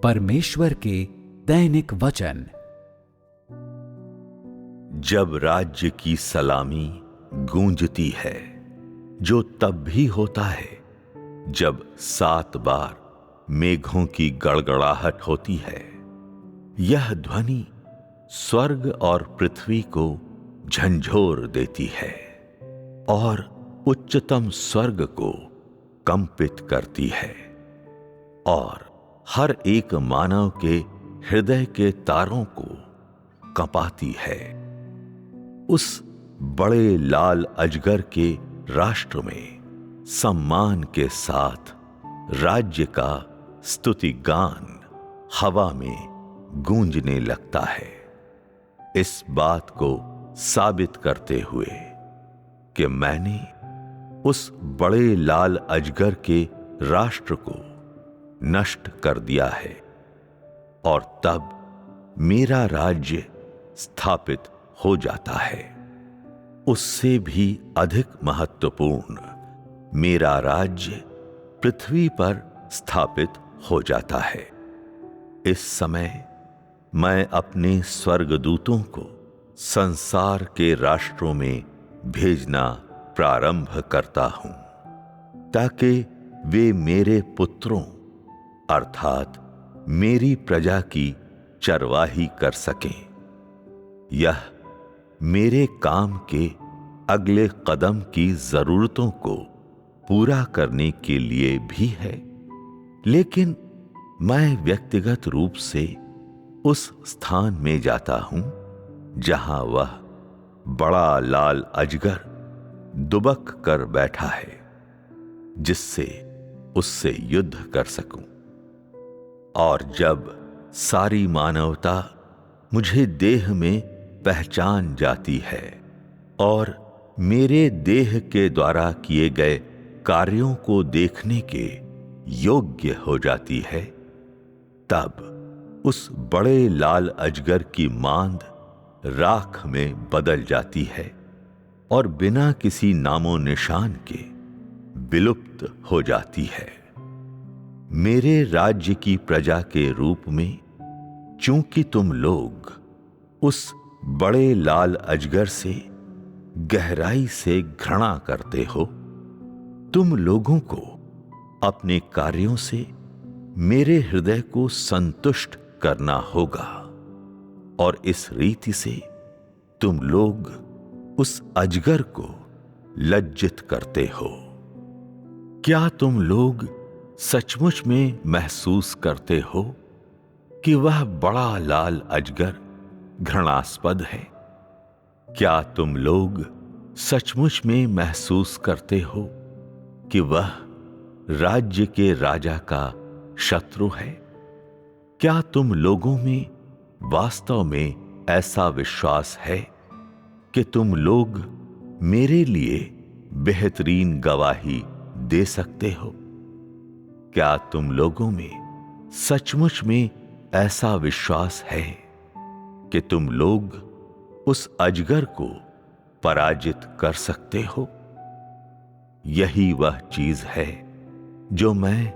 परमेश्वर के दैनिक वचन। जब राज्य की सलामी गूंजती है, जो तब भी होता है जब 7 बार मेघों की गड़गड़ाहट होती है। यह ध्वनि स्वर्ग और पृथ्वी को झंझोर देती है और उच्चतम स्वर्ग को कंपित करती है और हर एक मानव के हृदय के तारों को कंपाती है। उस बड़े लाल अजगर के राष्ट्र में सम्मान के साथ राज्य का स्तुति गान हवा में गूंजने लगता है, इस बात को साबित करते हुए कि मैंने उस बड़े लाल अजगर के राष्ट्र को नष्ट कर दिया है और तब मेरा राज्य स्थापित हो जाता है। उससे भी अधिक महत्वपूर्ण मेरा राज्य पृथ्वी पर स्थापित हो जाता है। इस समय मैं अपने स्वर्गदूतों को संसार के राष्ट्रों में भेजना प्रारंभ करता हूं, ताकि वे मेरे पुत्रों अर्थात मेरी प्रजा की चरवाही कर सकें। यह मेरे काम के अगले कदम की जरूरतों को पूरा करने के लिए भी है, लेकिन मैं व्यक्तिगत रूप से उस स्थान में जाता हूं जहां वह बड़ा लाल अजगर दुबक कर बैठा है, जिससे उससे युद्ध कर सकूं। और जब सारी मानवता मुझे देह में पहचान जाती है और मेरे देह के द्वारा किए गए कार्यों को देखने के योग्य हो जाती है, तब उस बड़े लाल अजगर की मांद राख में बदल जाती है और बिना किसी नामो निशान के विलुप्त हो जाती है। मेरे राज्य की प्रजा के रूप में चूंकि तुम लोग उस बड़े लाल अजगर से गहराई से घृणा करते हो, तुम लोगों को अपने कार्यों से मेरे हृदय को संतुष्ट करना होगा और इस रीति से तुम लोग उस अजगर को लज्जित करते हो। क्या तुम लोग सचमुच में महसूस करते हो कि वह बड़ा लाल अजगर घृणास्पद है? क्या तुम लोग सचमुच में महसूस करते हो कि वह राज्य के राजा का शत्रु है? क्या तुम लोगों में वास्तव में ऐसा विश्वास है कि तुम लोग मेरे लिए बेहतरीन गवाही दे सकते हो? क्या तुम लोगों में सचमुच में ऐसा विश्वास है कि तुम लोग उस अजगर को पराजित कर सकते हो? यही वह चीज है जो मैं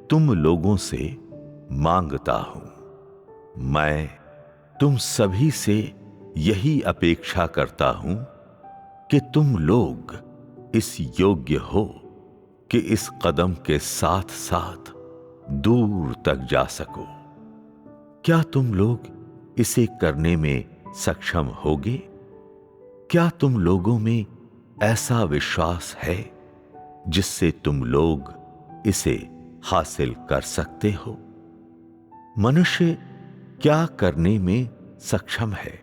तुम लोगों से मांगता हूं। मैं तुम सभी से यही अपेक्षा करता हूं कि तुम लोग इस योग्य हो कि इस कदम के साथ साथ दूर तक जा सको। क्या तुम लोग इसे करने में सक्षम होगे? क्या तुम लोगों में ऐसा विश्वास है जिससे तुम लोग इसे हासिल कर सकते हो? मनुष्य क्या करने में सक्षम है,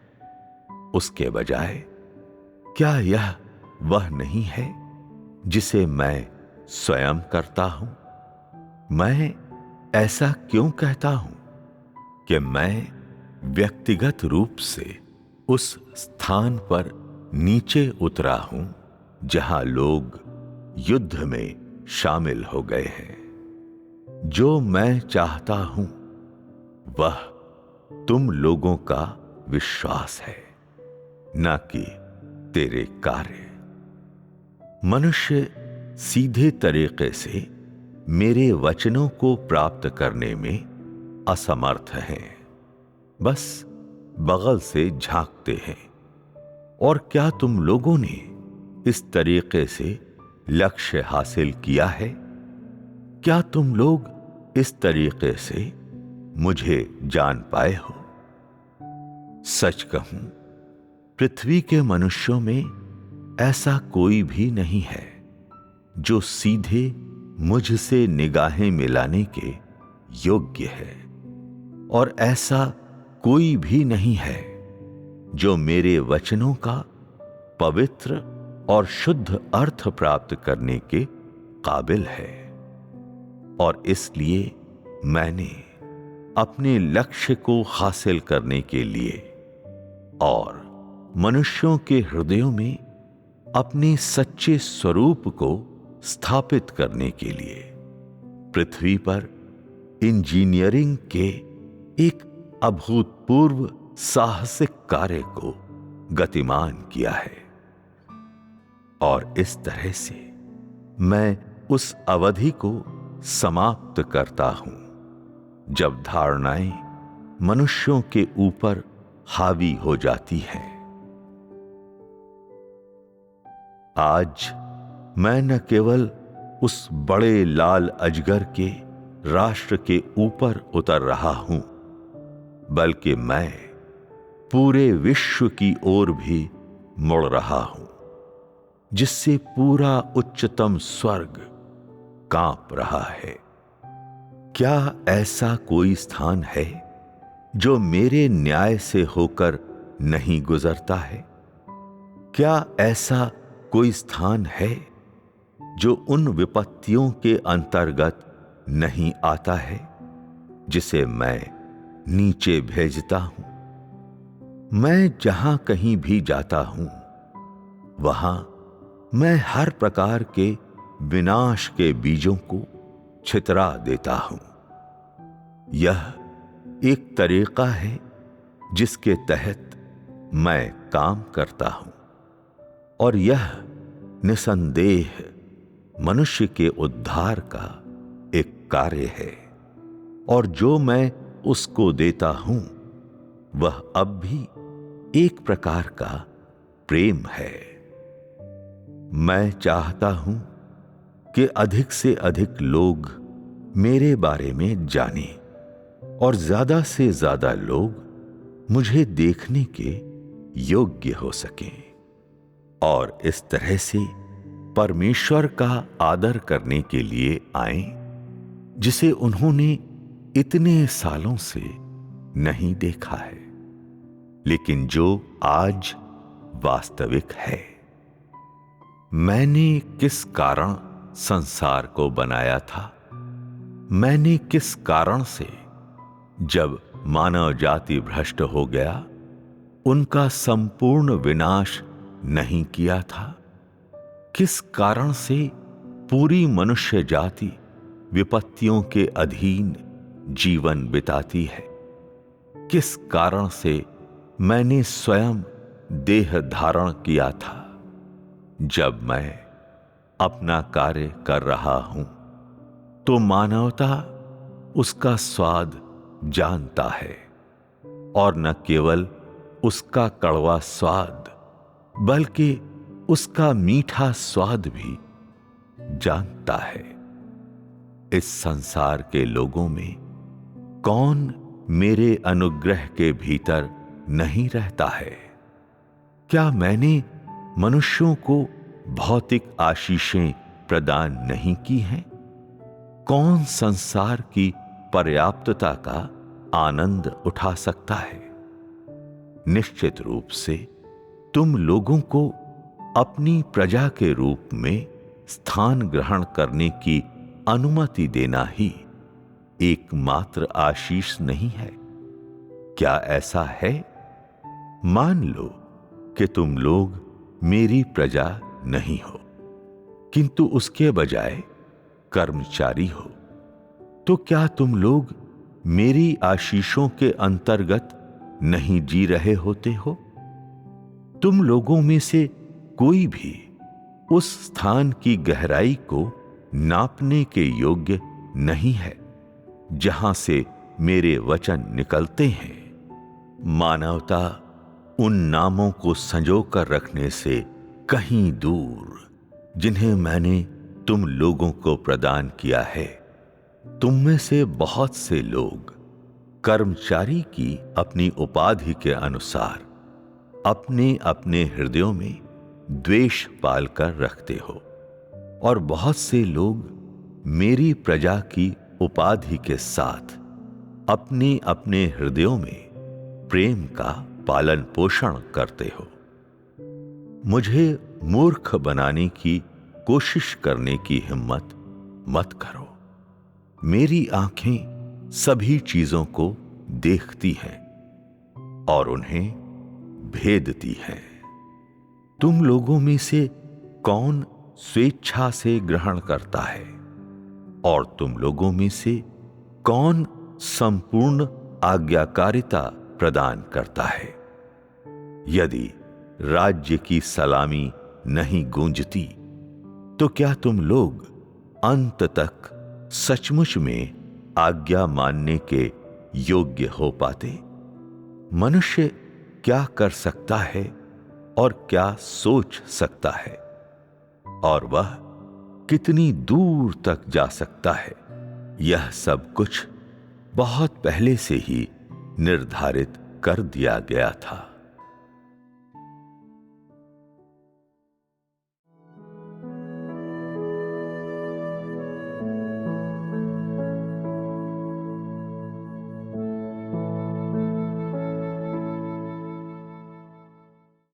उसके बजाय क्या यह वह नहीं है जिसे मैं स्वयं करता हूं? मैं ऐसा क्यों कहता हूं कि मैं व्यक्तिगत रूप से उस स्थान पर नीचे उतरा हूं जहां लोग युद्ध में शामिल हो गए हैं। जो मैं चाहता हूं वह तुम लोगों का विश्वास है, न कि तेरे कार्य। मनुष्य सीधे तरीके से मेरे वचनों को प्राप्त करने में असमर्थ हैं, बस बगल से झांकते हैं। और क्या तुम लोगों ने इस तरीके से लक्ष्य हासिल किया है? क्या तुम लोग इस तरीके से मुझे जान पाए हो? सच कहूं, पृथ्वी के मनुष्यों में ऐसा कोई भी नहीं है जो सीधे मुझसे निगाहें मिलाने के योग्य है, और ऐसा कोई भी नहीं है जो मेरे वचनों का पवित्र और शुद्ध अर्थ प्राप्त करने के काबिल है। और इसलिए मैंने अपने लक्ष्य को हासिल करने के लिए और मनुष्यों के हृदयों में अपने सच्चे स्वरूप को स्थापित करने के लिए पृथ्वी पर इंजीनियरिंग के एक अभूतपूर्व साहसिक कार्य को गतिमान किया है। और इस तरह से मैं उस अवधि को समाप्त करता हूं जब धारणाएं मनुष्यों के ऊपर हावी हो जाती हैं। आज मैं न केवल उस बड़े लाल अजगर के राष्ट्र के ऊपर उतर रहा हूं, बल्कि मैं पूरे विश्व की ओर भी मुड़ रहा हूं, जिससे पूरा उच्चतम स्वर्ग कांप रहा है। क्या ऐसा कोई स्थान है जो मेरे न्याय से होकर नहीं गुजरता है? क्या ऐसा कोई स्थान है जो उन विपत्तियों के अंतर्गत नहीं आता है जिसे मैं नीचे भेजता हूं? मैं जहां कहीं भी जाता हूं, वहां मैं हर प्रकार के विनाश के बीजों को छितरा देता हूं। यह एक तरीका है जिसके तहत मैं काम करता हूं, और यह निसंदेह मनुष्य के उद्धार का एक कार्य है। और जो मैं उसको देता हूं, वह अब भी एक प्रकार का प्रेम है। मैं चाहता हूं कि अधिक से अधिक लोग मेरे बारे में जानें, और ज्यादा से ज्यादा लोग मुझे देखने के योग्य हो सकें, और इस तरह से परमेश्वर का आदर करने के लिए आएं, जिसे उन्होंने इतने सालों से नहीं देखा है, लेकिन जो आज वास्तविक है। मैंने किस कारण संसार को बनाया था? मैंने किस कारण से, जब मानव जाति भ्रष्ट हो गया, उनका संपूर्ण विनाश नहीं किया था? किस कारण से पूरी मनुष्य जाति विपत्तियों के अधीन जीवन बिताती है? किस कारण से मैंने स्वयं देह धारण किया था? जब मैं अपना कार्य कर रहा हूं, तो मानवता उसका स्वाद जानता है, और न केवल उसका कड़वा स्वाद, बल्कि उसका मीठा स्वाद भी जानता है। इस संसार के लोगों में कौन मेरे अनुग्रह के भीतर नहीं रहता है? क्या मैंने मनुष्यों को भौतिक आशीषें प्रदान नहीं की हैं? कौन संसार की पर्याप्तता का आनंद उठा सकता है? निश्चित रूप से तुम लोगों को अपनी प्रजा के रूप में स्थान ग्रहण करने की अनुमति देना ही एकमात्र आशीष नहीं है। क्या ऐसा है? मान लो कि तुम लोग मेरी प्रजा नहीं हो, किंतु उसके बजाय कर्मचारी हो, तो क्या तुम लोग मेरी आशीषों के अंतर्गत नहीं जी रहे होते हो? तुम लोगों में से कोई भी उस स्थान की गहराई को नापने के योग्य नहीं है जहां से मेरे वचन निकलते हैं। मानवता उन नामों को संजो कर रखने से कहीं दूर जिन्हें मैंने तुम लोगों को प्रदान किया है। तुम में से बहुत से लोग कर्मचारी की अपनी उपाधि के अनुसार अपने अपने हृदयों में द्वेष पालकर रखते हो, और बहुत से लोग मेरी प्रजा की उपाधि के साथ अपने अपने हृदयों में प्रेम का पालन पोषण करते हो। मुझे मूर्ख बनाने की कोशिश करने की हिम्मत मत करो। मेरी आंखें सभी चीजों को देखती हैं और उन्हें भेदती हैं। तुम लोगों में से कौन स्वेच्छा से ग्रहण करता है, और तुम लोगों में से कौन संपूर्ण आज्ञाकारिता प्रदान करता है? यदि राज्य की सलामी नहीं गूंजती, तो क्या तुम लोग अंत तक सचमुच में आज्ञा मानने के योग्य हो पाते? मनुष्य क्या कर सकता है और क्या सोच सकता है, और वह कितनी दूर तक जा सकता है? यह सब कुछ बहुत पहले से ही निर्धारित कर दिया गया था।